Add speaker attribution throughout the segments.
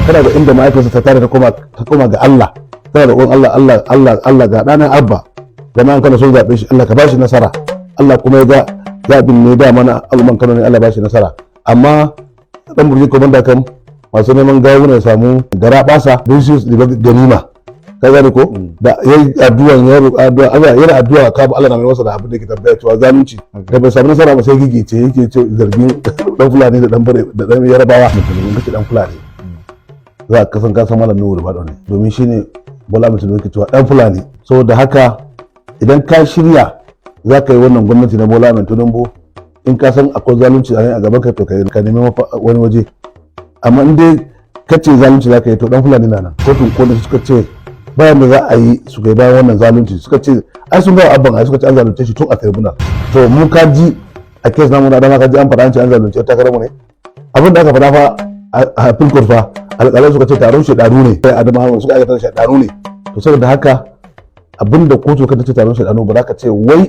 Speaker 1: kana da inda ma'aikarsa ta tare ta koma ga Allah, tana da Allah ga ɗana Abba, jama'an kana son zaɓe shi, Allah ka ba shi nasara, Allah kuma ya ga zaɓin ne da mana al'umman Kano ne Allah ba shi nasara. Amma ɗan burji komanda kan masu neman gawuna ya samu gara ɓasa don shi ganima, ka gane ko da yayi addu'a yana addu'a ka ba Allah na mai masa da abin da yake tambaya cewa zalunci da bai samu nasara ba sai gigice yake ce zargin dan Fulani da dan bare da dan Yarabawa mutum kace dan Fulani za ka san Malam Nuhu Ribado ne domin shine Bola Ahmed Tinubu yake cewa dan Fulani. Saboda haka idan ka shirya za ka yi wannan gwamnati na Bola Ahmed Tinubu, in ka san akwai zalunci a gaban ka to ka nemi wani waje, amma in dai kace zalunci za ka yi to dan Fulani na nan. Kotun koli suka ce bayan da za a yi su ga bayan wannan zalunci, suka ce ai sun ga abban ai suka ce an zalunce shi tun a tribunal. To mu ka ji a kes namu na dama ka ji an faɗa an ce an zalunce ta karamu ne, abin da aka faɗa fa a filkor fa alƙalai suka ce taron shaidanu ne, sai Adamawa suka aikata shaidanu ne. To saboda haka abin da kotu ka ce taron shaidanu ba za ka ce wai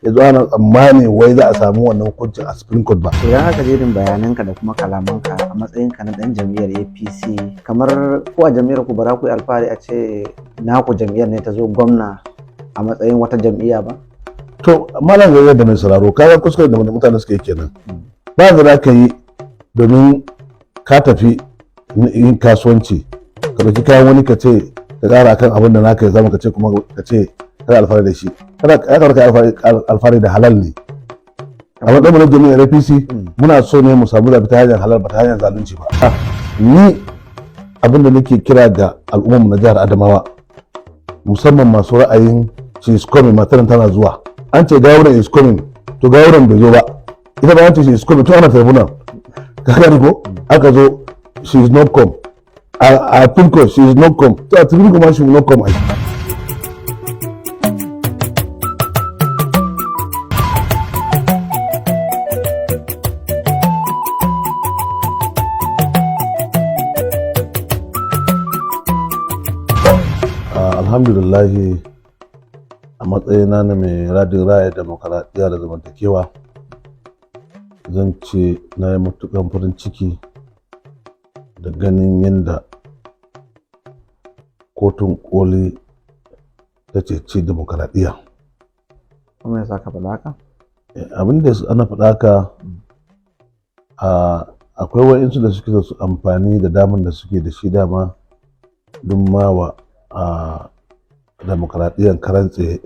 Speaker 1: yanzu ana tsammani wai za a samu wannan hukuncin a Supreme Court ba.
Speaker 2: Idan aka jerin bayananka da kuma kalamanka a matsayinka na dan jam'iyyar APC, kamar ko a jam'iyyar ku ba za ku yi alfahari a ce naku jam'iyyar ne ta zo gwamna a matsayin wata jam'iyya ba?
Speaker 1: To malam zai da mai sauraro kayan kuskure da mutane suke kenan. Ba za ka yi domin ka tafi yin kasuwanci ka ɗauki kayan wani ka ce ka ƙara kan abin da naka ya zama ka ce kuma ka ce kada alfahari da shi, kada alfahari da halal ne. A matsayin na jami'ar APC muna so ne mu samu zabi ta hanyar halal ba ta hanyar zalunci ba. Ni abin da nake kira ga al'ummarmu na jihar Adamawa, musamman masu ra'ayin she is coming, mataran tana zuwa, an ce gawuran is coming, to gawuran bai zo ba, ita ba an ce she is coming to ana tribunal, ka gani ko aka zo she is not come, a pinko she is not come, to a tribunal ma she will not come. Alhamdulillahi, a matsayina na mai radin raya demokaradiyya da zamantakewa, zan ce na yi matuƙar farin ciki da ganin yadda kotun koli ta ceci demokaradiyya.
Speaker 2: Kuma ya saka faɗa haka?
Speaker 1: Abin da ana faɗa haka, akwai wa'insu da suke su amfani da damar da suke da shi dama don mawa a demokaradiyyar karan tsaye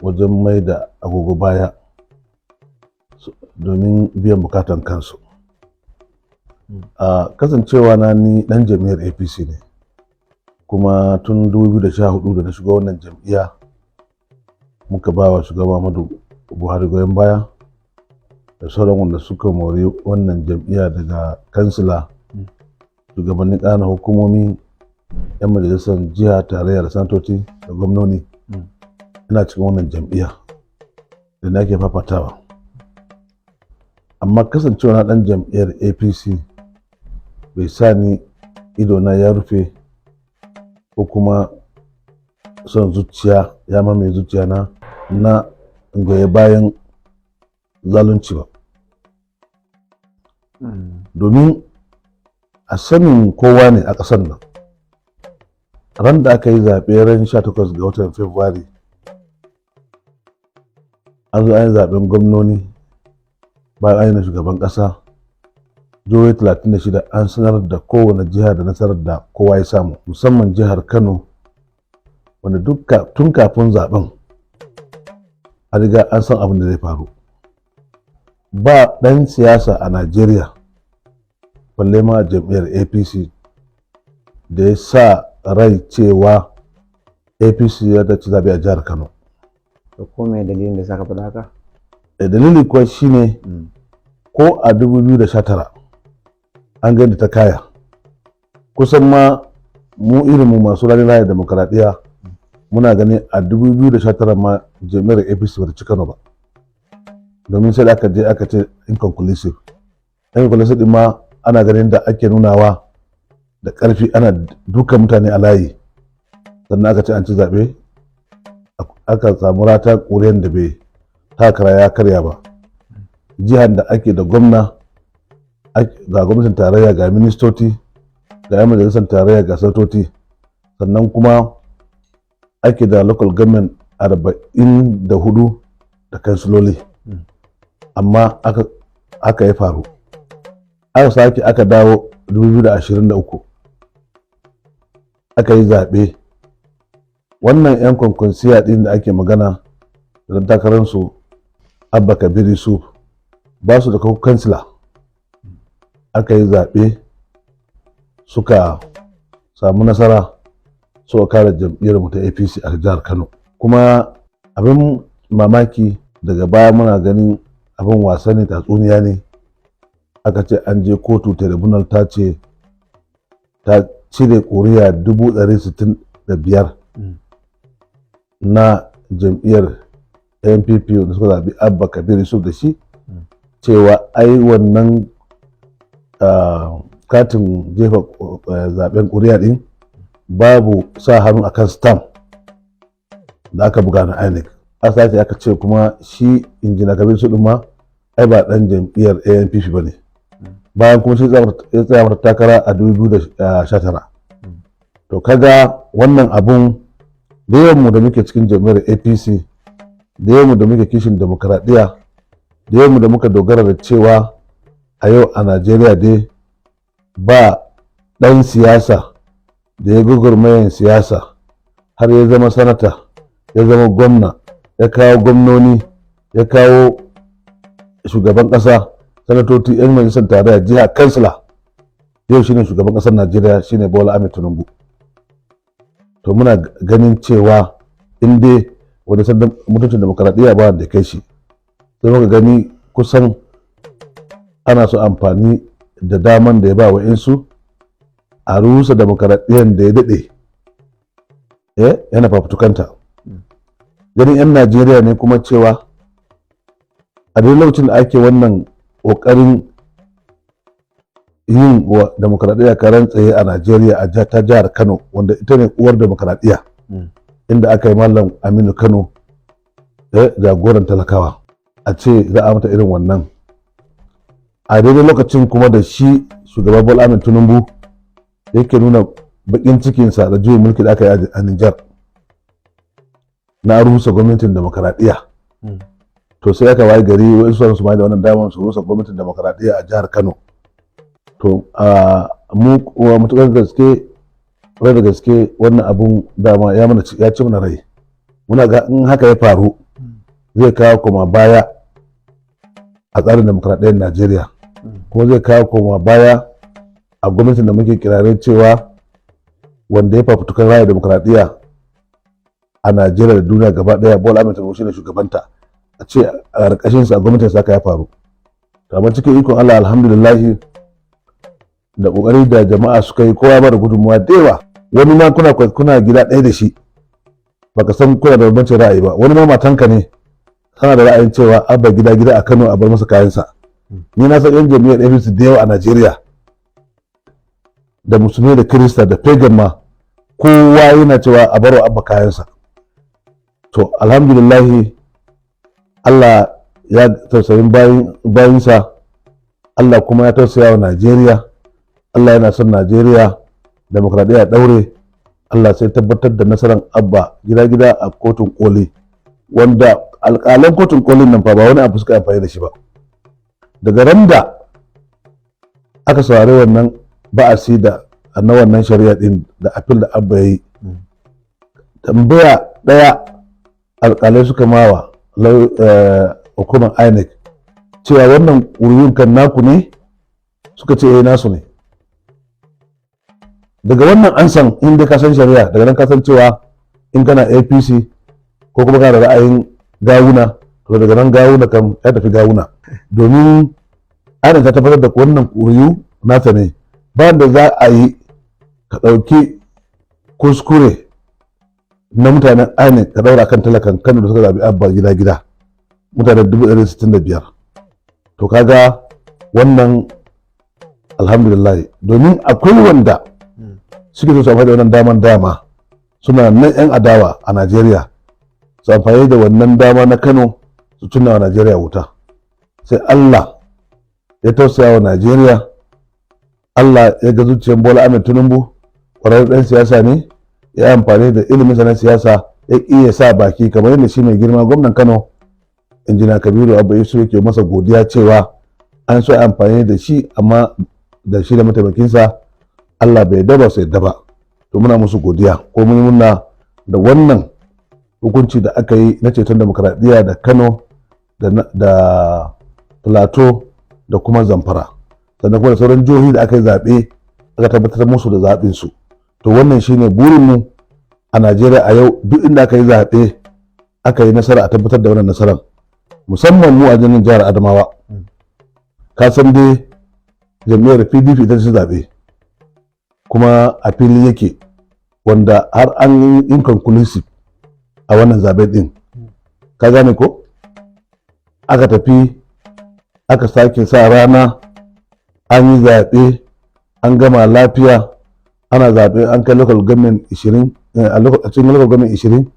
Speaker 1: wajen mai da agogo baya domin biyan bukatan kansu. Kasancewa na ni dan jam'iyyar APC ne, kuma tun 2014 da na shiga wannan jam'iyya muka ba wa shugaba Muhammadu Buhari goyon baya da sauran wanda suka mori wannan jam'iyya daga kansila, shugabannin ƙananan hukumomi, 'yan majalisar jiha, tarayya da sanatoci da gwamnoni. Ina cikin wannan jam'iyya da nake fafatawa, amma kasancewa na dan jam'iyyar APC bai sa ni idona ya rufe ko kuma son zuciya ya mamaye zuciya na goye bayan zalunci ba. Domin a sanin kowa ne a ƙasar nan, ran da aka yi zaɓe ran 18 ga watan Fabrairu, an zo an yi zaɓen gwamnoni bayan an yi na shugaban ƙasa, jihohi 36 an sanar da kowane jiha da nasarar da kowa ya samu, musamman jihar Kano, wanda tun kafin zaɓen a riga an san abin da zai faru. Ba ɗan siyasa a Najeriya, balle ma jam'iyyar APC, da ya sa rai cewa APC ya ci zaɓe a jihar Kano.
Speaker 2: Da ko me dalilin da saka faɗa haka?
Speaker 1: Dalili kuwa shine ko a 2019 an gani ta kaya, kusan ma mu irinmu masu raya demokaradiyya muna gani a 2019 ma jami'ar APC ba ta ci Kano ba, domin sai da aka je aka ce inconclusive din ma ana ganin da ake nunawa da ƙarfi, ana duka mutane a layi, sannan aka ce an ci zaɓe, aka samu rata ƙuri'an da bai takara ya karya ba. Jihar da ake da gwamna, ga gwamnatin tarayya, ga ministoci, ga 'yan majalisar tarayya ga sanatoci, sannan kuma ake da local government 44 da kansiloli. Amma aka ya faru, aka sake aka dawo 2023 aka yi zaɓe. Wannan 'yan kwankwasiya ɗin da ake magana da takararsu Abba Kabir Yusuf ba su da kansila. Aka yi zaɓe suka samu nasara, suka kare jam'iyyar mu ta APC a jihar Kano. Kuma abin mamaki daga baya muna ganin abin wasa ne, tatsuniya ne. Aka ce an je kotu, tribunal ta ce ta cire ƙuri'a 165 na jam'iyyar NPP da suka zaɓi Abba Kabir Yusuf da shi, cewa ai wannan katin jefa zaben ƙuri'a ɗin babu sa hannu akan stamp da aka buga na INEC. Asali aka ce kuma shi injina Kabir Yusuf ɗin ma ai ba ɗan jam'iyyar ANPP ba ne, bayan kuma shi ya tsaya mata takara a 2019. To kaga wannan abun, da yawan mu da muke cikin jam'iyyar APC, da yawan mu da muke kishin demokradiyya, da yawan mu da muka dogara da cewa a yau a Najeriya dai ba ɗan siyasa da ya gugurmayan siyasa har ya zama sanata, ya zama gwamna, ya kawo gwamnoni, ya kawo shugaban ƙasa, sanatoci, 'yan majalisar tarayya, jiha, kansila. Yau shine shugaban ƙasar Najeriya, shine Bola Ahmed Tinubu. To muna ganin cewa in dai wani sandan mutuncin demokaradiyya ba da kai shi, sai muka gani kusan ana so amfani da daman da ya ba wa'insu a rusa demokaradiyyar da ya daɗe yana fafutukanta. Ganin 'yan Najeriya ne kuma cewa a duk lokacin da ake wannan ƙoƙarin yin wa demokaradiyya karan tsaye a Najeriya, a ta jihar Kano, wanda ita ne uwar demokaradiyya, inda aka yi Mallam Aminu Kano jagoran talakawa, a ce za a mata irin wannan. A daidai lokacin kuma da shi shugaba Bola Ahmed Tinubu yake nuna bakin cikinsa da juyin mulki da aka yi a Nijar na rusa gwamnatin demokaradiyya. To sai aka waye gari wa'insu su mai da wannan damar su rusa gwamnatin demokaradiyya a jihar Kano. To mu matuƙar gaske, rai da gaske, wannan abun dama ya ci mana rai. Muna ga in haka ya faru zai kawo koma baya a tsarin demokaradiyyar Najeriya, kuma zai kawo koma baya a gwamnatin da muke kirarin cewa wanda ya fafutukar raya demokaradiyya a Najeriya da duniya gaba ɗaya, Bola Ahmed Tinubu shine shugabanta, a ce a ƙarƙashinsa a gwamnatin sa ya faru. Amma cikin ikon Allah, alhamdulillah, da ƙoƙari da jama'a suka yi, kowa ba da gudunmuwa da yawa. Wani ma kuna gida ɗaya da shi, baka san kuna da bambancin ra'ayi ba. Wani ma matanka ne, kana da ra'ayin cewa Abba gida a Kano a bar masa kayansa. Ni na san 'yan jami'ar APC da yawa a Najeriya, da musulmi da Kirista da pagan ma, kowa yana cewa a barwa Abba kayansa. To alhamdulillah, Allah ya tausayin bayinsa, Allah kuma ya tausaya wa Najeriya. Allah yana son Najeriya, demokradiyya daure. Allah sai tabbatar da nasarar Abba gida a kotun koli, wanda alƙalan kotun kolin nan fa ba wani abu suka amfani da shi ba. Daga ran da aka saurari wannan ba'asi da na wannan shari'a din da appeal da Abba yayi, tambaya ɗaya alƙalai suka mawa hukumar INEC cewa wannan ƙuri'un kan naku ne, suka ce nasu ne. Daga wannan ansan, in dai ka san shari'a, daga nan ka san cewa in kana APC ko kuma kana da ra'ayin gawuna, to daga nan gawuna kan ya tafi gawuna, domin INEC ta tabbatar da wannan ƙuri'u nata ne. Ba da za a yi ka ɗauki kuskure na mutanen INEC ka ɗaura kan talakan Kano da suka zaɓi Abba gida mutanen 165. To kaga wannan alhamdulillah, domin akwai wanda suke so su amfani da wannan dama suna nan 'yan adawa a Najeriya, su amfani da wannan dama na Kano su tunna wa Najeriya wuta. Sai Allah ya tausaya wa Najeriya, Allah ya ga zuciyar Bola Ahmed Tinubu ƙwararren ɗan siyasa ne, ya amfani da ilimin na siyasa ya iya sa baki kamar yadda shi mai girma gwamnan Kano injina Kabiru Abba Yusuf yake masa godiya cewa an so amfani da shi, amma da shi da mataimakinsa Allah bai daba sai daba. To muna musu godiya, ko mun muna da wannan hukunci da aka yi na ceton demokradiyya da Kano da Plateau da kuma Zamfara, sannan kuma da sauran jihohi da aka yi zaɓe aka tabbatar musu da zaɓinsu. To wannan shine burinmu a Najeriya a yau, duk inda aka yi zaɓe aka yi nasara a tabbatar da wannan nasarar, musamman mu a jihar Adamawa. Ka san dai jam'iyyar PDP ita ce zaɓe, kuma a fili yake, wanda har an yi inconclusive a wannan zaɓe ɗin. Ka gane ko? Aka tafi aka sake sa rana, an yi zaɓe, an gama lafiya, ana zaɓe, an kai local government 20 a cikin local government 20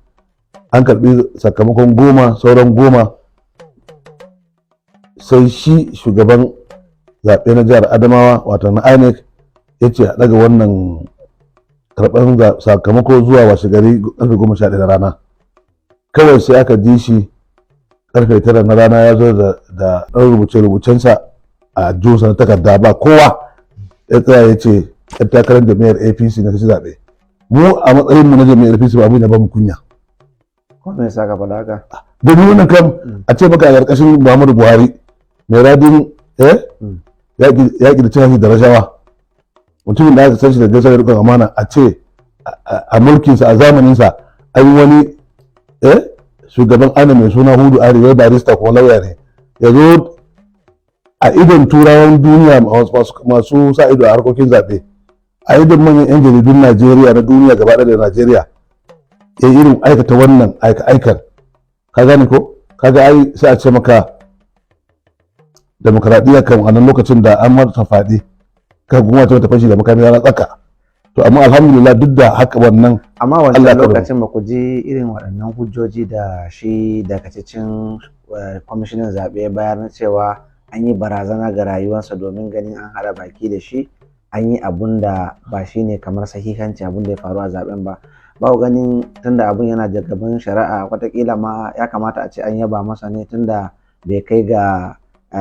Speaker 1: an karɓi sakamakon 10, sauran 10 sai shi shugaban zaɓe na jihar Adamawa wato na INEC ya ce a ɗaga wannan karɓar sakamako zuwa washe gari ƙarfe 11 na rana. Kawai sai aka ji shi ƙarfe 9 na rana ya zo da ɗan rubuce-rubucensa a jusa na takarda, ba kowa, ya tsaya ya ce ‘yan takarar jami'ar APC na ci zaɓe. Mu a matsayinmu na jami'ar APC ba abin da ba mu kunya.
Speaker 2: Ko me yasa ka faɗa haka?
Speaker 1: Domin wannan kam a ce maka a ƙarƙashin Muhammadu Buhari mai radin yaƙi da cin da rashawa, mutumin da aka san shi da gaisa da riƙon amana, a ce a mulkinsa a zamaninsa an yi wani shugaban ana mai suna Hudu Arewa barista ko lauya ne, ya zo a idon turawan duniya masu sa ido a harkokin zaɓe, a idon manyan 'yan jaridun Najeriya na duniya gaba ɗaya da Najeriya, ya irin aikata wannan aikar. Ka gane ko? Kaga ai sai a ce maka demokradiyya kan a nan lokacin da an mata faɗi, kan kuma ta fashi da makami na tsaka. To amma alhamdulillah duk da haka wannan,
Speaker 2: amma wannan lokacin ba ku ji irin waɗannan hujjoji da shi dakataccen kwamishinan zaɓe bayar na cewa an yi barazana ga rayuwarsa domin ganin an haɗa baki da shi, an yi abun da ba shi ne kamar sahihanci abun da ya faru a zaɓen ba. Ba ku ganin tunda abun yana da gaban shari'a, watakila ma ya kamata a ce an yaba masa ne tunda bai kai ga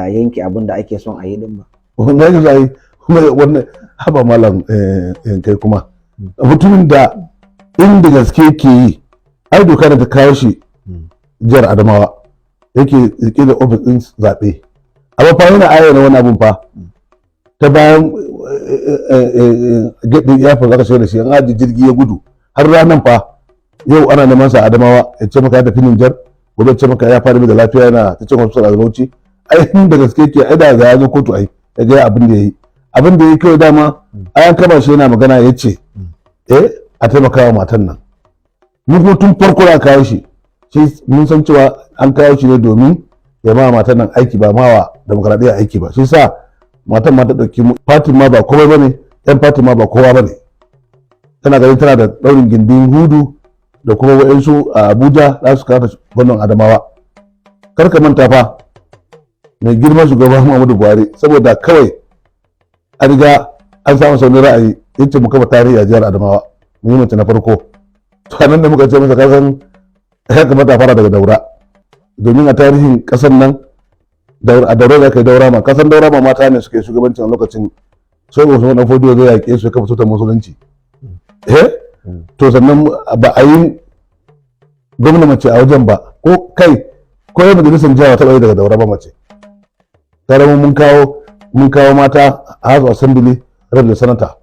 Speaker 2: yanke abun da ake son a yi din ba.
Speaker 1: Wannan zai kuma wannan haba malam kai kuma mutumin da inda gaske ke yi, ai doka da ta kawo shi jihar Adamawa yake rike da ofis din zaɓe, amma fa yana ayyana wani abun fa ta bayan gate ya fa zaka shiga da shi, an aji jirgi ya gudu har ranan fa yau ana neman sa Adamawa, ya ce maka da finin jar, gobe ce maka ya fara da lafiya yana ta cin hospital a Bauchi. Ai da gaske ke, ai da ya zo kotu, ai ya ga abin da yayi, abin da yayi kawai dama ayan kaba shi yana magana ya ce a taimakawa matan nan. Mun kuma tun farko da kawo shi mun san cewa an kawo shi ne domin ya ma matan nan aiki, ba mawa demokradiyya aiki ba. Shi sa matan ma ta dauki fatin ma ba kowa bane, yan fatin ma ba kowa bane, tana ganin tana da daurin gindin Hudu da kuma wa'ansu a Abuja za su kawo gwamnan Adamawa. Kar ka manta fa mai girma shugaban Muhammadu Buhari, saboda kawai an riga an samu saunin ra'ayi, yace mu kafa tarihi a jihar Adamawa, mu yi mace na farko. To nan da muka ce masa kasan ya kamata a fara daga Daura, domin a tarihin kasan nan a Daura da kai Daura ma, kasan Daura ma mata ne suke shugabancin a lokacin, sai Usman Dan Fodio zai yaƙe su ya kafa tutar musulunci. To sannan ba a yi gwamna mace a wajen ba, ko kai ko yau majalisar jiha ta ɓoye daga Daura ba mace. Tare mun kawo mata a House of Assembly, Rep da Sanata,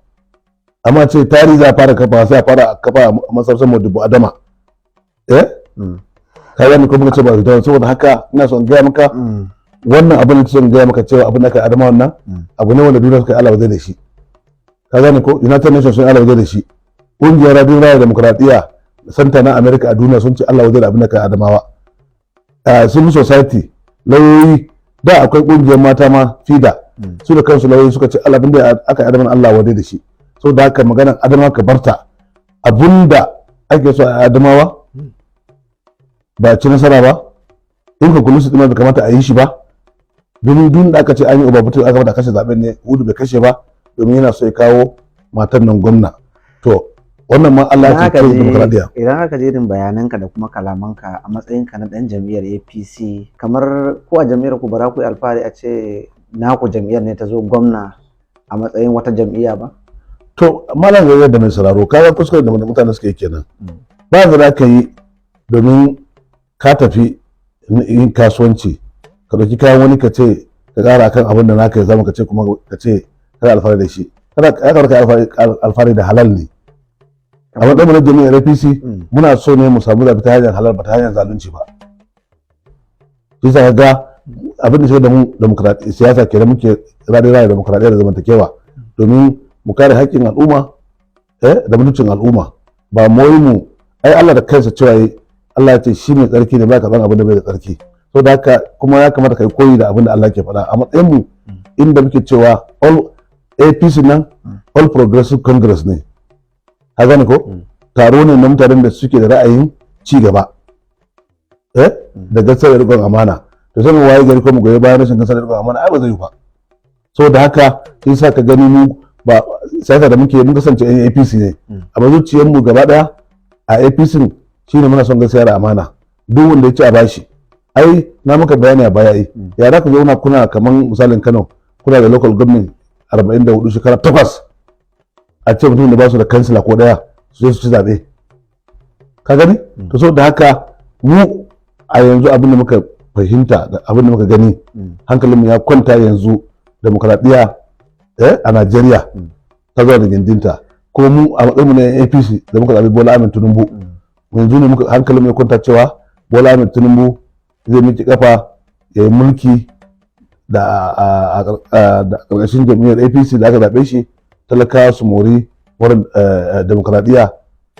Speaker 1: amma ce tarihi za a fara kafa, sai a fara kafa a masarautar Modibo Adama. Ka gani ko muka ce ba da, saboda haka ina son gaya maka wannan abin da son gaya maka cewa abin da kai Adama wannan abu ne wanda duniya suka yi Allah waje da shi. Ka gani ko United Nations sun yi Allah waje da shi, ƙungiyar Radin Raya Demokradiyya Santa na America a duniya sun ce Allah waje da abin da kai Adamawa. Civil Society, lauyoyi, da akwai ƙungiyar mata ma FIDA, su da kansu lauyoyi suka ce Allah abinda aka yi Adamawa Allah waje da shi. So da haka maganar Adamawa ka barta, abinda ake so a Adamawa ba ci nasara ba, in ka kullu su ɗin bai kamata a yi shi ba, domin duk da aka ce an yi obabutu aka mata kashe zaben ne, Hudu bai kashe ba, domin yana so ya kawo matan nan gwamna. To wannan ma Allah ya ce demokradiya.
Speaker 2: Idan aka je irin bayananka da kuma kalamanka a matsayinka na dan jam'iyyar APC, kamar ko a jam'iyyar ku ba za ku yi alfahari a ce naku jam'iyyar ne ta zo gwamna a matsayin wata jam'iyya ba?
Speaker 1: To malam zai da mai sauraro kaga kuskure da mutane suke kenan. Ba za ka yi domin ka tafi yin kasuwanci ka dauki kayan wani ka ce ka ƙara kan abin da naka ya zama ka ce kuma ka ce kada alfahari da shi. Kada ka alfahari da halal ne. A matsayin na jami'ar APC muna so ne mu samu zaɓi ta hanyar halal ba ta hanyar zalunci ba. Shi sa ga abin da shi da mu demokradiyya siyasa kenan muke rayuwa demokradiyya da zamantakewa domin mu kare haƙƙin al'umma da mutuncin al'umma ba mu ai Allah da kansa cewa Allah ya ce shi mai tsarki ne ba ka abin da bai da tsarki. So da haka kuma ya kamata kai koyi da abin da Allah ke faɗa a matsayin mu inda muke cewa all APC nan all progressive congress ne. Ka gane ko taro ne na mutanen da suke da ra'ayin ci gaba da gaskiyar da riƙon amana. To sai mu waye gari ko mu goyi bayan rashin gaskiyar da riƙon amana ai ba zai yi ba. So da haka shi sa ka gani mu ba siyasa da muke mun kasance yan APC ne amma zuciyar mu gaba daya a APC shine muna son gaskiya da amana duk wanda ya ci a bashi ai na maka bayani a baya ya da ka zauna kuna kaman misalin Kano kuna da local government 44 shekara 8 a ce mutum da ba su da kansila ko daya su ci zabe ka gani to so da haka mu a yanzu abin da muka fahimta da abin da muka gani hankalinmu ya kwanta yanzu demokradiyya a Najeriya ta zuwa da gindinta kuma mu a matsayin mu na APC da muka zabi Bola Ahmed Tinubu yanzu ne muka hankalin mu ya kwanta cewa Bola Ahmed Tinubu zai miki kafa ya yi mulki da a ƙarƙashin jam'iyyar APC da aka zaɓe shi talakawa su mori wurin demokradiyya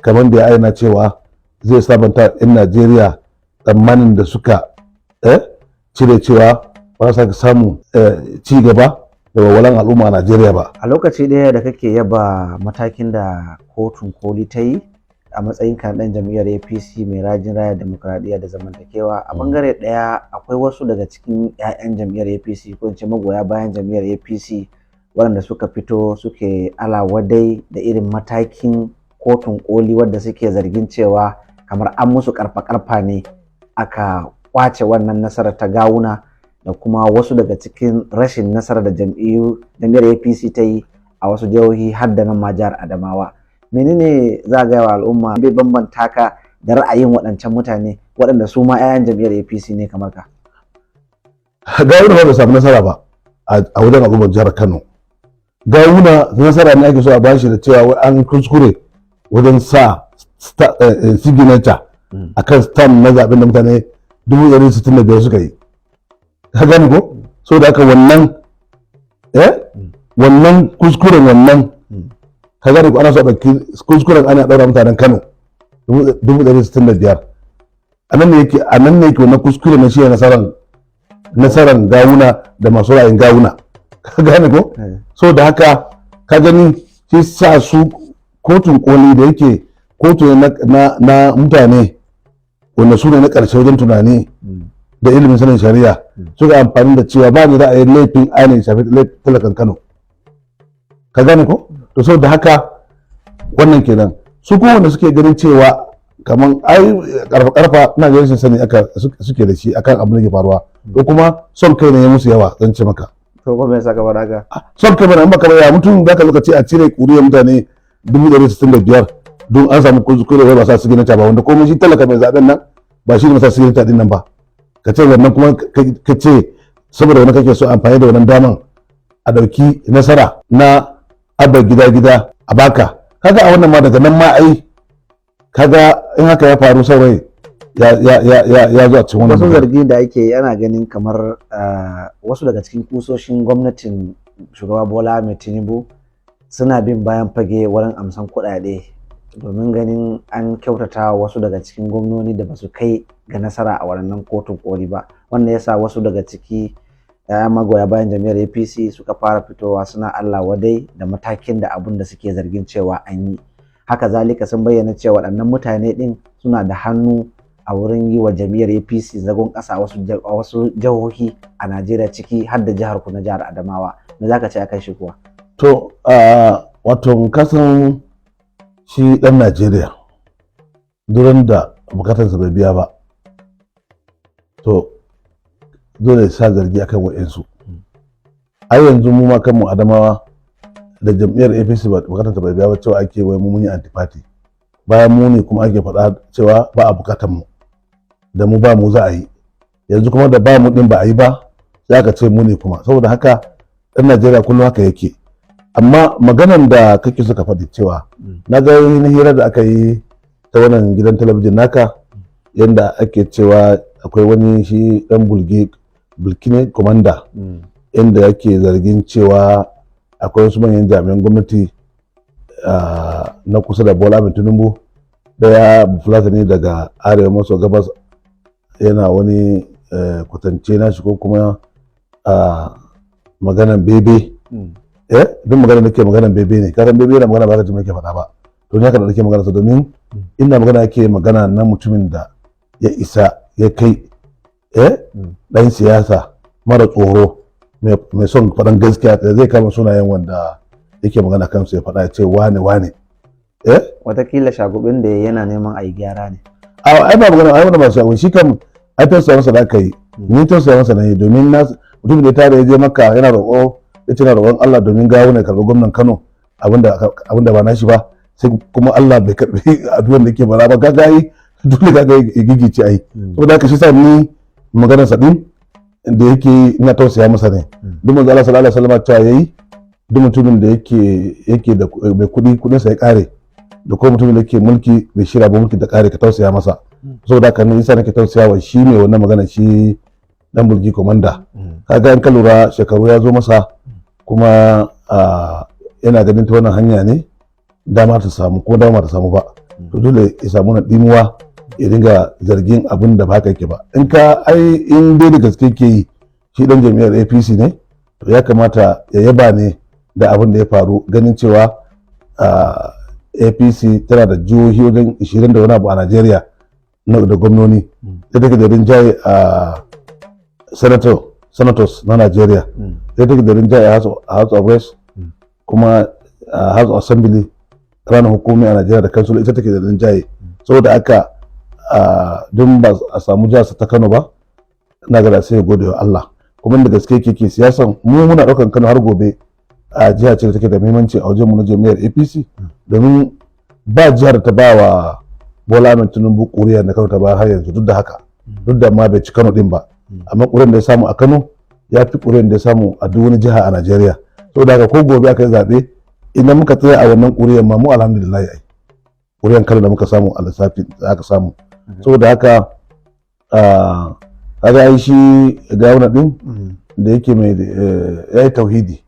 Speaker 1: kamar da ya ayyana cewa zai sabanta 'yan Najeriya tsammanin da suka cire cewa ba sa samun ci gaba da walwalan al'umma a Najeriya ba.
Speaker 2: A lokaci ɗaya da kake yaba matakin da kotun koli ta yi a matsayin kan ɗan jam'iyyar APC mai rajin raya demokradiyya da zamantakewa a bangare ɗaya akwai wasu daga cikin 'ya'yan jam'iyyar APC ko in ce magoya bayan jam'iyyar APC waɗanda suka fito suke alawadai da irin matakin kotun koli wadda suke zargin cewa kamar an musu karfa-karfa ne aka kwace wannan nasarar ta gawuna da kuma wasu daga cikin rashin nasarar da jam'iyyar APC ta yi a wasu jihohi har da nan ma jihar Adamawa. Menene za ga wa al'umma bai bambanta ka da ra'ayin waɗancan mutane waɗanda su ma 'ya'yan jam'iyyar APC ne kamar ka?
Speaker 1: Gawuna ba samu nasara ba a wajen al'ummar jihar Kano. Gawuna nasara ne ake so a bashi da cewa an kuskure wajen sa signature akan stamp na zaɓen da mutane 165 suka yi. Ka gani ko so da aka wannan kuskuren wannan ka gani ko ana so a ɗauki kuskuren ana ɗaura mutanen Kano 165 a nan ne yake wannan kuskure na shi nasarar gawuna da masu ra'ayin gawuna ka gani ko so da haka ka gani shi sa su kotun koli da yake kotu na mutane wanda su ne na ƙarshe wajen tunani da ilimin sanin shari'a suka amfani da cewa ba ni ra'ayin laifin ainihin shafi talakan Kano ka gane ko to so da haka wannan kenan su kuma wanda suke ganin cewa kaman ai karfa ina ga rashin sani suke da shi akan abin da ke faruwa ko kuma son kai ne ya musu yawa zan ce maka
Speaker 2: to ko me yasa ka bar haka
Speaker 1: son kai bane baka ya mutum zaka lokaci a cire kuriyar mutane 165 don an samu kuskure ba sa signature ba wanda komai shi talaka mai zaben nan ba shi ne masa signature din nan ba ka ce wannan kuma ka ce saboda wani kake so amfani da wannan daman a dauki nasara na abba gida a baka kaga a wannan ma daga nan ma ai kaga in haka ya faru saurayi ya zo a cikin wannan
Speaker 2: wasu zargi da ake ana ganin kamar wasu daga cikin kusoshin gwamnatin shugaba Bola Ahmed Tinubu suna bin bayan fage wurin amsan kuɗaɗe domin ganin an kyautata wasu daga cikin gwamnoni da basu kai ga nasara a wannan kotun koli ba wannan yasa wasu daga ciki magoya bayan jami'ar APC suka fara fitowa suna Allah wadai da matakin da abun da suke zargin cewa an yi haka zalika sun bayyana cewa waɗannan mutane din suna da hannu a wurin yi wa jami'ar APC zagon ƙasa a wasu jihohi a Najeriya ciki har da jihar ku na jihar Adamawa me zaka ce akan shi kuwa?
Speaker 1: to wato kasan shi dan Najeriya duran da bukatarsa bai biya ba to dole sa zargi akan wa'insu. A yanzu mu ma kanmu Adamawa da jam'iyyar APC bukatarsa bai biya ba cewa ake wai mun yi antifati, bayan mu ne kuma ake faɗa cewa ba a bukatar mu, da mu ba mu za a yi. Yanzu kuma da ba mu din ba a yi ba sai aka ce mu ne kuma. Saboda haka ɗan Najeriya kullum haka yake. Amma maganan da kake suka faɗi cewa na ga na hira da aka yi ta wannan gidan talabijin naka, yanda ake cewa akwai wani shi dan bulkine komanda inda yake zargin cewa akwai wasu manyan jami'an gwamnati na kusa da Bola Ahmed Tinubu, daya Fulatani daga arewa maso gabas, yana wani kwatance nashi ko kuma maganan bebe. Duk magana nake maganan bebe ne, karan bebe yana magana ba ka ji mai ke faɗa ba, to ni haka da nake magana sa, domin ina magana yake magana na mutumin da ya isa ya kai dan siyasa mara tsoro mai son faɗan gaskiya da zai kama sunayen wanda yake magana kansu ya faɗa ya ce wane
Speaker 2: watakila shagubin da yana neman a yi gyara ne.
Speaker 1: ai ba magana ai wanda ba shagun shi kam ai tausaya masa da aka yi, ni tausaya masa na yi, domin mutum da ya tare ya je Makka yana roƙo, ya ce na roƙon Allah domin gawo ne karɓi gwamnan Kano abinda ba nashi ba, sai kuma Allah bai karɓi addu'ar da yake bara ba, kaga yi dole kaga ya gigice ai. Saboda haka shi sa ni maganar sa din da yake ina tausaya masa ne. Duk manzo Allah sallallahu alaihi wasallam cewa yayi duk mutumin da yake da mai kudin sa ya kare, da kuma mutumin da yake mulki bai shira ba mulki da kare, ka tausaya masa. Saboda haka ne yasa nake tausaya wa shi ne wannan magana, shi dan bulki komanda. Kaga in ka lura shekaru ya zo masa, kuma yana ganin ta wannan hanya ne dama ta samu ko dama ta samu ba, to dole ya samu na dimuwa ya dinga zargin abin da ba haka yake ba. In dai da gaske ke yi shi dan jami'ar APC ne, to ya kamata ya yaba ne da abin da ya faru, ganin cewa APC tana da jihohi wajen 20 da wani abu a Najeriya da gwamnoni, da take da rinjaye a senators na Najeriya, da take da rinjaye a House of Reps, kuma House of Assembly, ranar hukumi a Najeriya da kansu ita take da rinjaye. Saboda aka don ba a samu jihar ta Kano ba, na ga sai ya gode wa Allah. Kuma da gaske ke siyasan mu muna ɗaukan Kano har gobe a jiha ce da take da muhimmanci a wajen mu na jami'ar APC, domin ba jihar ta ba wa Bola Ahmed Tinubu ƙuriya da Kano ta ba har yanzu. Duk da haka, duk da ma bai ci Kano din ba, amma ƙuriyar da ya samu a Kano ya fi ƙuriyar da ya samu a duk wani jiha a Najeriya. Saboda haka ko gobe aka yi zaɓe, idan muka tsaya a wannan ƙuriyar ma mu alhamdulillah ai ƙuriyar Kano da muka samu a lissafi da aka samu. Saboda haka kaga ai shi gawuna din da yake mai yayi tauhidi,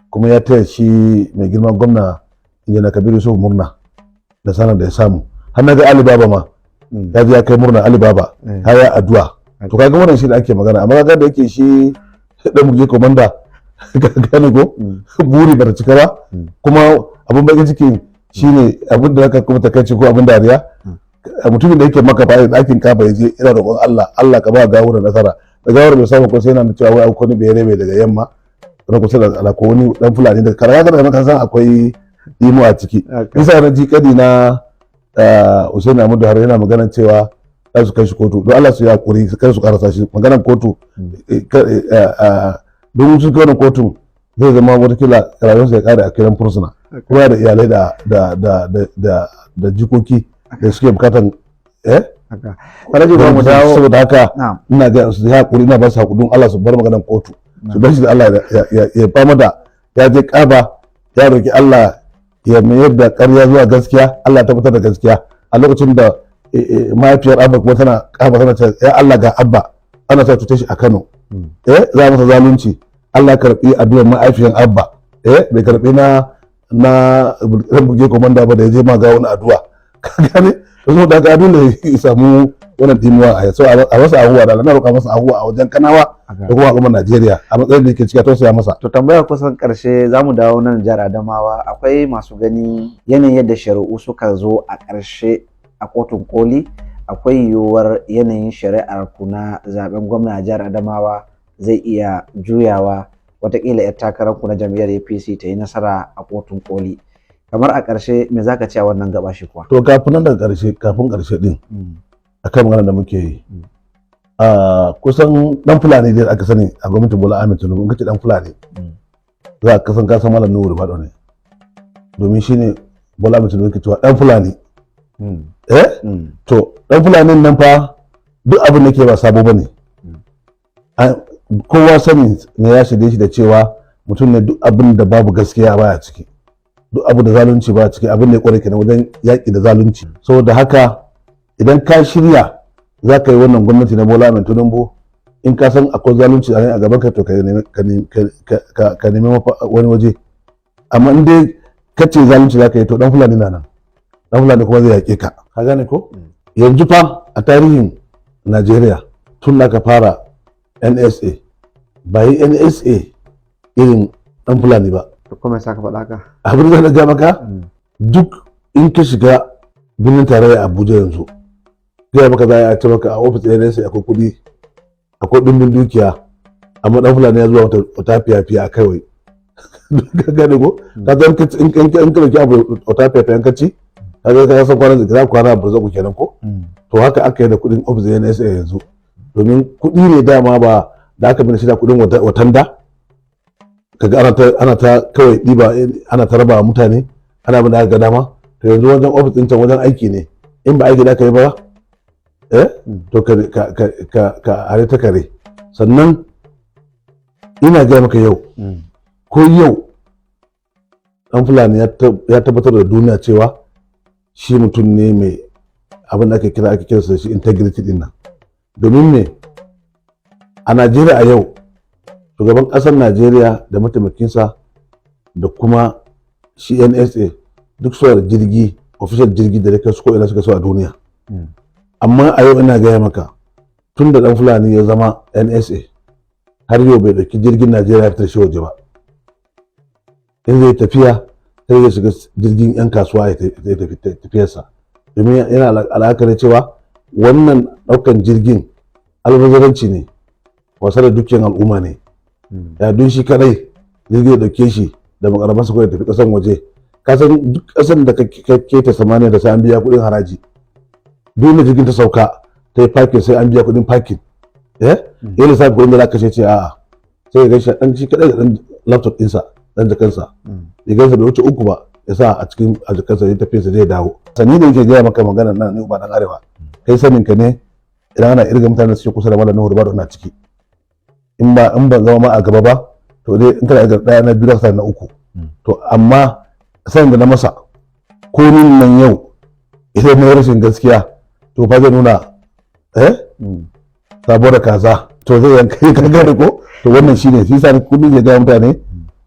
Speaker 1: kuma ya taya shi mai girma gwamna Injiniya Kabiru Yusuf murna da sanar da ya samu. Har na ga Alibaba ma ya je ya kai murna Alibaba har ya addu'a. To kaga wannan shi da ake magana, amma kaga da yake shi dan muje komanda gane ko buri ba ta cika ba, kuma abin bakin ciki shine abin da zaka kuma takaici ko abin dariya, mutumin da yake maka bayan ɗakin kafa ya je ina roƙon Allah ka ba gawura nasara, da gawura bai samu ko sai yana cewa wai akwai bai rabe daga yamma na kusa da alako wani dan Fulani daga Karaga daga kan san akwai imo a ciki. Bisa na ji kadi na Hussein Ahmadu har yana maganar cewa za su kai shi kotu, don Allah su yi hakuri su kai su karasa shi maganar kotu, don su kai kotun zai zama watakila rayuwarsa ya kare a kiran fursuna, kuma da iyalai da jikoki da suke bukatan
Speaker 2: Kwalaji ba mu dawo.
Speaker 1: Saboda haka ina ga su ya hakuri, ina ba su hakuri Allah su bar maganar kotu, su bar shi da Allah ya fama da ya je kaba ya roki Allah ya mayar da ƙarya zuwa gaskiya, Allah ta fitar da gaskiya. A lokacin da mahaifiyar Abba kuma tana kaba tana ce ya Allah ga Abba ana sa tuta shi a Kano, za masa zalunci, Allah karbi addu'ar mahaifiyar Abba, bai karbi na buge komanda ba da ya je ma ga wani addu'a, ka gane. Yanzu da ga dole ya samu wannan dimuwa a yaso a wasu abubuwa da na roƙa masa abubuwa a wajen Kanawa da kuma al'ummar Najeriya a matsayin da yake cika tausaya masa.
Speaker 2: To tambayar kusan karshe zamu dawo nan jihar Adamawa. Akwai masu gani yanayin yadda shari'u suka zo a ƙarshe a kotun koli, akwai yiwuwar yanayin shari'ar ku na zaben gwamna a jihar Adamawa zai iya juyawa watakila 'yar takararku na jam'iyyar APC ta yi nasara a kotun koli. Kamar a ƙarshe me za ka ce a wannan gaba shi kuwa?
Speaker 1: To kafin nan daga ƙarshe, kafin ƙarshe din akan magana da muke yi, kusan dan Fulani da aka sani a gwamnatin Bola Ahmed Tinubu, in kace dan Fulani za ka san Malam Nuhu Ribado ne, domin shine Bola Ahmed Tinubu ke cewa dan Fulani. To dan Fulani nan fa duk abin da ke ba sabo bane, kowa sani ne ya shirye shi da cewa mutum ne duk abin da babu gaskiya baya ciki, duk abu da zalunci baya ciki, abin da ya kware kenan wajen yaƙi da zalunci. Saboda haka idan ka shirya za ka yi wannan gwamnati na Bola Ahmed Tinubu, in ka san akwai zalunci a gaban ka, to ka nemi wani waje. Amma in dai ka ce zalunci za ka yi, to dan Fulani na nan, dan Fulani kuma zai yaƙe ka. Ka gane ko? Yanzu fa a tarihin Najeriya tun da ka fara NSA ba yi NSA irin dan Fulani ba.
Speaker 2: Kuma sa ka faɗa ka?
Speaker 1: Abin da na ga maka, duk in ka shiga birnin tarayya Abuja yanzu, gaya maka za a ce maka a ofis ɗaya NSA akwai kuɗi, akwai ɗimbin dukiya, amma dan Fulani ya zuwa wata fiya-fiya kawai. Ka gane ko? Ka san in ka dauki abu wata fiya-fiya ka ci, ka ga ka san kwanan za ku kwana burzaku kenan ko? To haka aka yi da kuɗin ofis ɗaya NSA yanzu, domin kuɗi ne dama ba da aka bi da shi da kuɗin watanda. Kaga ana ta kawai ɗiba, ana ta raba mutane, ana bin da aka ga dama. To yanzu wajen ofis ɗin can wajen aiki ne, in ba aiki da aka yi ba to ka are ta kare. Sannan ina gaya maka yau, ko yau ɗan Fulani ya tabbatar da duniya cewa shi mutum ne mai abin da ake kira shi integrity din nan. Domin me a Najeriya a yau, shugaban ƙasar Najeriya da mataimakinsa da kuma shi NSA duk suna da jirgi, official jirgi da kai su ko ina suka so a duniya. Amma a yau ina gaya maka, tun da dan Fulani ya zama NSA har yau bai dauki jirgin Najeriya ya fitar shi waje ba. In zai tafiya sai ya shiga jirgin 'yan kasuwa ya tafi tafiyarsa, domin yana al'akari cewa wannan daukan jirgin albazaranci ne, wasa da dukiyar al'umma ne. Ya dun shi kadai jirgin ya dauke shi da makarabansa ko ya tafi kasan waje. Ka san duk kasan da ka keta samaniya da sai an biya kuɗin haraji. Duk da jirgin ta sauka ta yi parking sai an biya kuɗin parking. Ya lissafi kuɗin da za ka ce a'a, sai ya gaishe dan shi kadai da dan laptop ɗinsa, dan jakansa. Ya gaisa bai wuce 3 ba, ya sa a cikin jakansa ya tafi zai dawo. Sani da yake gaya maka magana nan ne ba dan arewa. Kai sanin ka ne idan ana irga mutanen su kusa da Malam Nuhu Ribado na ciki. In ban zama ma a gaba ba, to dai in kana ga daya na biyu da na 3. To amma sanin da na masa ko nan yau idan na rashin gaskiya, to fa zai nuna sabuwar kaza, to zai yanka ka gane ko? To wannan shine shi yasa kudin ya ga mutane,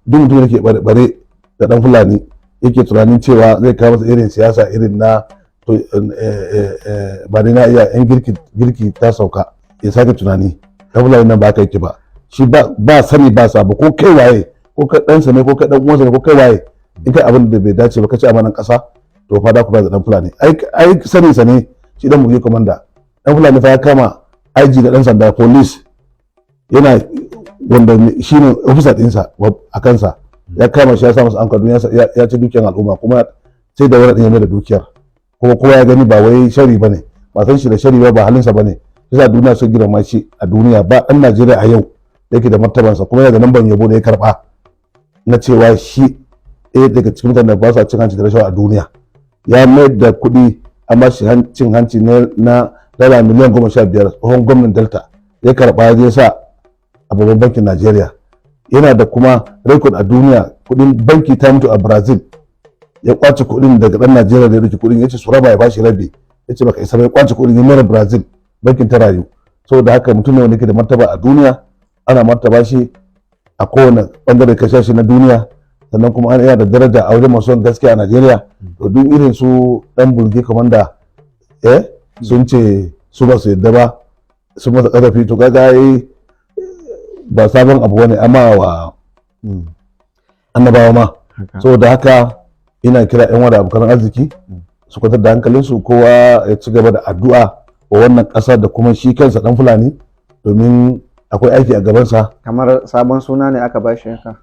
Speaker 1: duk mutum yake bare da dan Fulani yake tunanin cewa zai kawo masa irin siyasa irin na to ba dai na iya yan girki ta sauka ya sake tunani. Dan Fulani nan ba ka yake ba, shi ba sani ba sabo, ko kai waye, ko kai ɗansa ne, ko kai ɗan uwansa ne, ko kai waye, in kai abin da bai dace ba kace amanan ƙasa, to fa da ku ba da dan Fulani. Ai sani sa ne shi dan Burge Komanda. Dan Fulani fa ya kama IG da dan sanda police, yana wanda shine officer ɗinsa a kansa, ya kama shi ya sa masa anka duniya, ya ci dukiyar al'umma, kuma sai da wani ɗin da dukiyar, kuma kowa ya gani ba wai shari bane, ba san shi da shari ba halinsa bane. Yasa duniya sun girma shi a duniya, ba ɗan Najeriya a yau yake da martabansa, kuma yana da lambar yabo da ya karba na cewa shi ɗaya daga cikin mutanen da ba su cin hanci da rashawa a duniya. Ya mayar da kuɗi an ba shi cin hanci na dala miliyan 15, tsohon gwamnan Delta ya karba ya sa a babban bankin Najeriya. Yana da kuma rekod a duniya, kuɗin banki ta mutu a Brazil, ya kwace kuɗin daga ɗan Najeriya da ya ɗauki kuɗin, ya ce su raba ya bashi rabi, ya ce baka isa bai kwace kuɗin ya mera Brazil, bankin ta rayu. Saboda haka mutum ne wanda ke da martaba a duniya, ana martaba shi a kowane bangare kashe shi na duniya, sannan kuma yana da daraja a wajen masu gaskiya a Najeriya. To duk irin su dan Burge Komanda sun ce su ba su yadda ba, su masa ƙarfi, to kaga yi ba sabon abu bane amma wa annabawa ma. Saboda haka ina kira yan wada abokan arziki su kwantar da hankalinsu, kowa ya ci gaba da addu'a wa wannan ƙasa da kuma shi kansa dan Fulani, domin akwai aiki a gabansa.
Speaker 2: Kamar sabon suna ne aka bashi haka.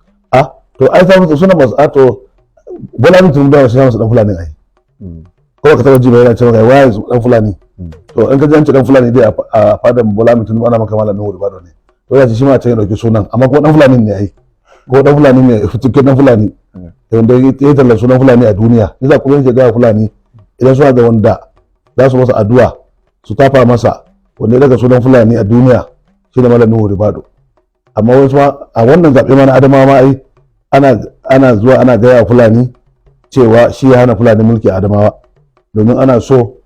Speaker 1: To ai sabon suna masu to Bola Tinubu ba shi masa dan Fulani ai. Ko ka taba ji bai yana cewa kai waye dan Fulani. To in ka ji an ce dan Fulani dai a fadan Bola Tinubu ana maka malam Nuhu Ribado ne. To ya ce shi ma ta ya dauki sunan amma ko dan Fulani ne ai. Ko dan Fulani ne fitikin dan Fulani. Wanda ya talla sunan Fulani a duniya. Yasa kuma yake ga Fulani idan suna da wanda za su masa addu'a su tafa masa wanda ya daga sunan Fulani a duniya shi da malam Nuhu Ribado. Amma wasu a wannan zaɓe ma na Adamawa ma ai ana zuwa ana gaya Fulani cewa shi ya hana Fulani mulki a Adamawa domin ana so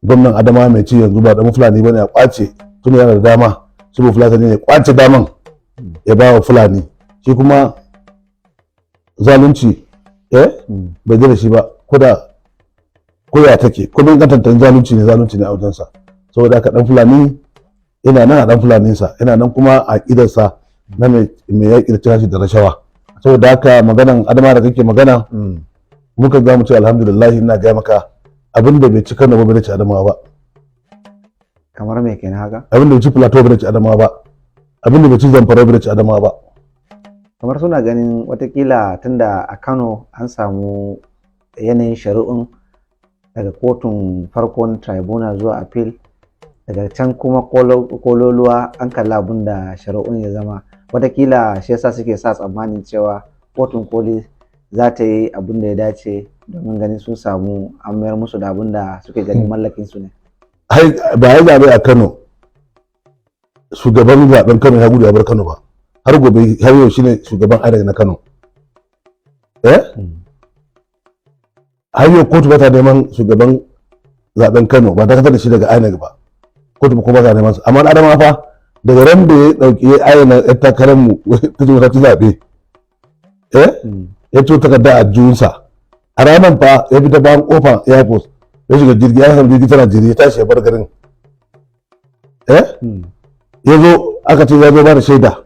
Speaker 1: gwamnan Adamawa mai ci yanzu ba da Fulani bane ya kwace tun yana da dama su bu Fulani ne ya kwace daman ya ba wa Fulani shi kuma zalunci bai da shi ba ko ya take ko bin kantantan zalunci ne a wajensa saboda haka dan Fulani yana nan a dan Fulaninsa yana nan kuma a kidarsa na mai yaƙi da tashi da rashawa saboda haka maganan Adama da kake magana muka ga mu ce alhamdulillah ina ga maka abin da bai ci Kano ba bai ci Adamawa ba.
Speaker 2: Kamar me kenan haka?
Speaker 1: Abin da bai ci Plateau bai ci Adamawa ba, abin da bai ci Zamfara bai ci Adamawa ba.
Speaker 2: Kamar suna ganin watakila tunda a Kano an samu yanayin shari'un daga kotun farkon tribunal zuwa appeal daga can kuma kololuwa an kalla abin da shari'un ya zama watakila shi yasa suke sa tsammanin cewa kotun koli za ta yi abin da ya dace domin ganin sun samu an mayar musu da abin da suke ganin mallakin su ne.
Speaker 1: Ba ya zaɓe a Kano shugaban zaɓen Kano ya gudu ya bar Kano ba har gobe har yau shine shugaban INEC na Kano. Har yau kotu ba ta neman shugaban zaɓen Kano ba ta kasar da shi daga INEC ba kotu ba kuma ta neman su amma Adama fa daga ran da ya ɗauki ya ayyana ya takarar mu ta ji wata zaɓe ya to takarda a juyunsa a ranar fa ya fita bayan kofa airport ya shiga jirgi ya samu jirgi tana jiri ya tashi ya bar garin ya zo aka ce ya zo ba da shaida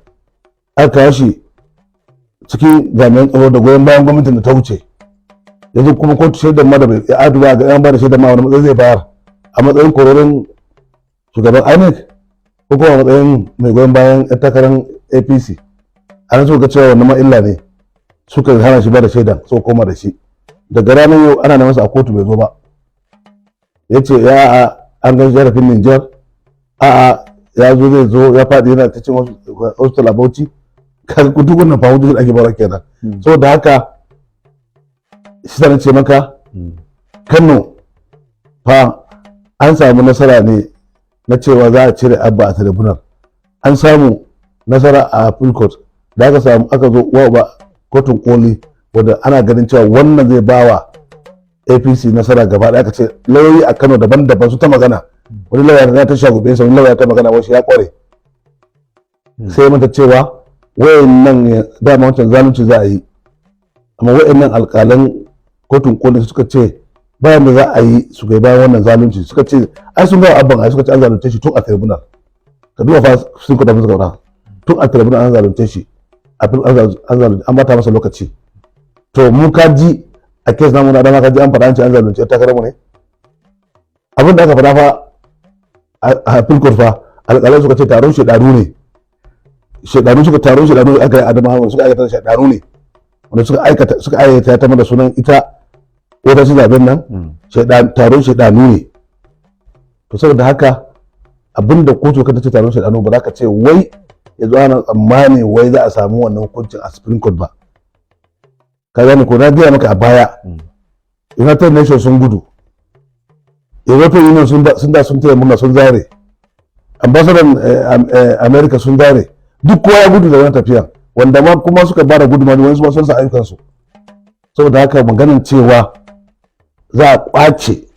Speaker 1: aka kawo shi cikin jami'an tsaro da goyon bayan gwamnatin da ta wuce yanzu kuma kotu shaidar ma da bai ya aduba ga yan ba da shaidar ma wani matsayi zai bayar a matsayin kororin shugaban INEC ko kuma a matsayin mai goyon bayan yan takarar APC a nan suka ga cewa wannan ma illa ne suka hana shi ba da shaida so koma da shi daga ranar yau ana masa a kotu bai zo ba ya ce ya an gan jarafin Nijar ya zo zai zo ya faɗi yana ta cin hospital a Bauchi kan duk wannan fa hujjojin ake bara kenan saboda haka shi ta ce maka Kano fa an samu nasara ne na cewa za a cire Abba a tribunal an samu nasara a appeal court da aka samu aka zo wa kotun koli wanda ana ganin cewa wannan zai bawa APC nasara gaba ɗaya. Aka ce lauyoyi a Kano daban-daban su ta magana wani lauya ta shagube sa wani lauya ta magana wasu ya kware sai mata cewa wayannan dama wancan zalunci za a yi amma wayannan alƙalan kotun koli suka ce bayan da za a yi su ga bayan wannan zalunci suka ce ai sun ga abban ai suka ce an zalunce shi tun a tribunal ka duba fa sun kuɗa musu gaba tun a tribunal an zalunce shi an bata masa lokaci to mu ka ji a kes namu na dama ka ji an faɗa an ce an zalunci ta karamu ne abin da aka faɗa fa a filkot fa alƙalai suka ce taron shedanu ne shedanu suka taron shedanu aka yi adama suka aikata shedanu ne wanda suka aikata ta mada sunan ita wata su zaben nan taron shedanu ne to saboda haka abinda kotu ka ce taron shedanu ba za ka ce wai yanzu ana tsammani wai za a samu wannan hukuncin a Supreme Court ba ka gane ko na gaya maka a baya United Nations sun gudu European Union sun taya murna sun zare ambassador America sun zare duk kowa ya gudu da wannan tafiya wanda ma kuma suka bada gudunmawa wani su sun sa ayyukan su saboda haka maganin cewa za a kwace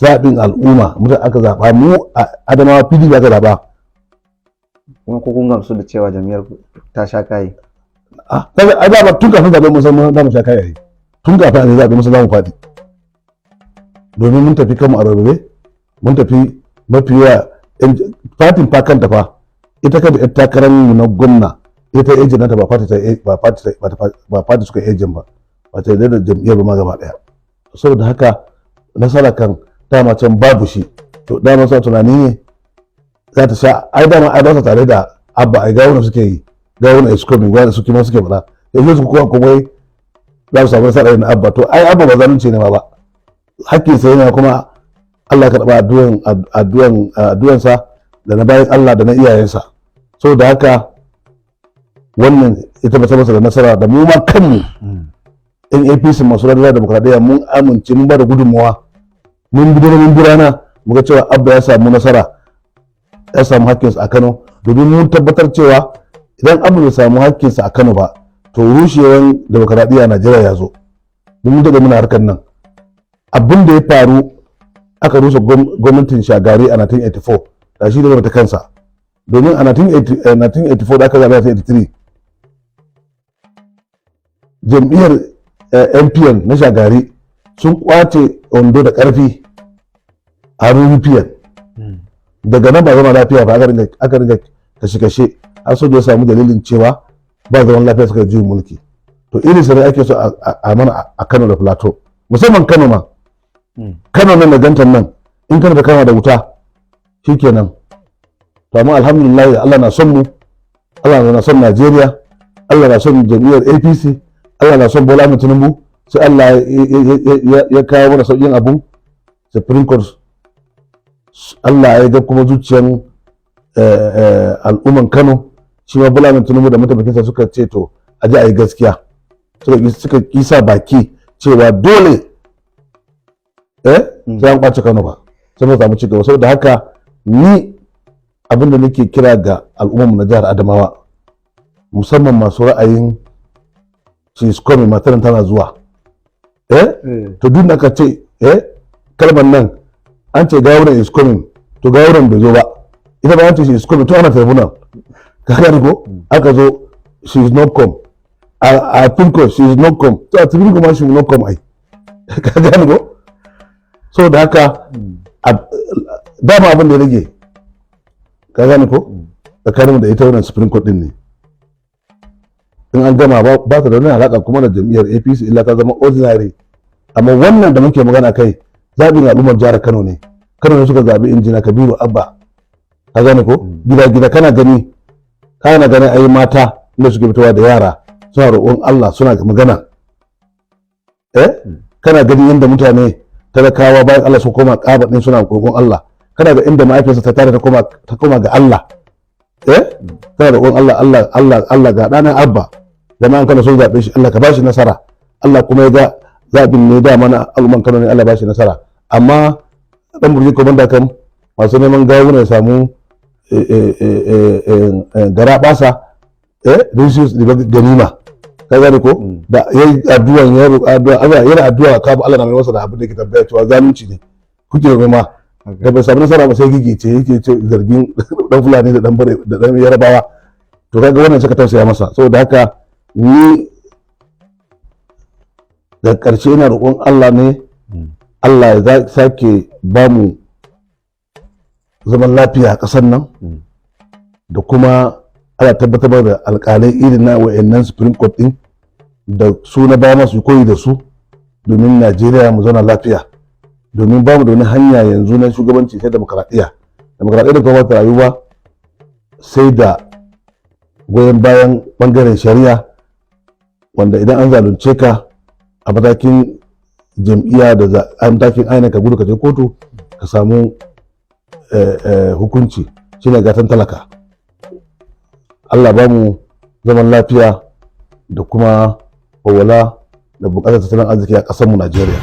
Speaker 1: zaɓin al'umma mutum aka zaɓa mu a Adamawa PDP aka zaɓa
Speaker 2: kuma ko kun gamsu da cewa jami'ar ta sha kai
Speaker 1: a ba tun kafin zaɓe mun san za mu sha kai tun kafin a zaɓe mun san za mu faɗi domin mun tafi kanmu a rarrabe mun tafi mafiya fatin fa kanta fa ita kanta ita takarar mu na gwamna ita ejin nata ba fati suka ejin ba ta da jam'iyyar ba ma gaba daya saboda haka nasara kan dama can babu shi to dama sa tunani ne za ta sha ai dama ai ba su tare da abba ai gawuna suke yi gawuna escoming gawuna suke ma suke faɗa yanzu su kuma komai za su samu nasara na abba to ai abba ba zalunci ne ma ba hakkin sa yana kuma Allah ya karɓa addu'ansa da na bayan Allah da na iyayensa so da haka wannan ita ba masa da nasara da mu ma kanmu in APC masu rarra demokradiyya mun amince mun ba da gudunmawa mun bi rana muga cewa abba ya samu nasara ya samu hakkinsa a Kano domin mun tabbatar cewa idan abba bai samu hakkinsa a Kano ba to rushewar demokradiyya a Najeriya ya zo mun daɗe muna harkar nan abin da ya faru aka rusa gwamnatin Shagari a 1984 da shi da ta kansa domin a 1984 da aka zaɓe a 1983 jam'iyyar NPN na Shagari sun kwace Ondo da ƙarfi a UPN daga nan ba zama lafiya ba aka ringa kashe-kashe har soja ya samu dalilin cewa ba zaman lafiya suka juyin mulki to irin sai ake so a mana a Kano da Plateau musamman Kano ma Kano nan da gantan nan in Kano da kama da wuta shikenan to amma alhamdulillah Allah na son mu Allah na son Najeriya Allah na son jam'iyyar APC Allah na son Bola Ahmed Tinubu sai Allah ya kawo mana sauƙin abu Supreme Court Allah ya ga kuma zuciyan al'umman Kano shi ma Bola Ahmed Tinubu da mataimakinsa suka ce to a ji a yi gaskiya suka kisa baki cewa dole sai an kwace Kano ba sai mu samu cigaba saboda haka ni abin da nake kira ga al'ummarmu na jihar Adamawa musamman masu ra'ayin she is coming mataran tana zuwa to duk da ka ce kalmar nan an ce gawuran is coming to gawuran bai zo ba ita ba an ce she is coming to ana tribunal ka gani ko aka zo she is not come a pinko she is not come to a tribunal ma she will not come ai ka gani ko so da haka dama abin da rage ka gani ko tsakaninmu da ita wannan Supreme Court din ne in an gama ba ta da wani alaƙa kuma da jam'iyyar APC illa ta zama ordinary amma wannan da muke magana kai zaɓin al'ummar jihar Kano ne Kano ne suka zaɓi injina Kabiru Abba ka gane ko gida kana gani ayi mata inda suke fitowa da yara suna roƙon Allah suna magana kana gani inda mutane talakawa bayan Allah su koma ƙaba ɗin suna roƙon Allah kana ga inda ma'aikinsa ta tare ta koma ga Allah kana roƙon Allah ga ɗanan Abba jama'an Kano sun zaɓe shi Allah ka bashi nasara Allah kuma ya ga zaɓin ne da mana al'umman Kano ne Allah bashi nasara amma dan burji komanda kan masu neman gawuna ya samu gara basa risus da ganima ka gane ko da yayi addu'an ya roƙa addu'a Allah yana addu'a ka Allah na mai masa da abin da yake tabbata cewa zalunci ne kuke mai ma da bai samu nasara ba sai gigice yake ce zargin dan Fulani da dan bare da dan Yarabawa to kaga wannan suka tausaya masa saboda haka ni da ƙarshe ina roƙon Allah ne Allah ya sake ba mu zaman lafiya a ƙasar nan da kuma ana tabbatar da alƙalai irin na wa'annan Supreme Court din da su na ba masu koyi da su domin Najeriya mu zauna lafiya domin ba mu da wani hanya yanzu na shugabanci sai demokradiyya da kuma ta rayuwa sai da goyon bayan bangaren shari'a wanda idan an zalunce ka a matakin jam'iyya da a matakin aina ka gudu ka je kotu ka samu hukunci shine gatan talaka Allah ba mu zaman lafiya da kuma walwala da bukatar tattalin arziki a ƙasar mu Najeriya.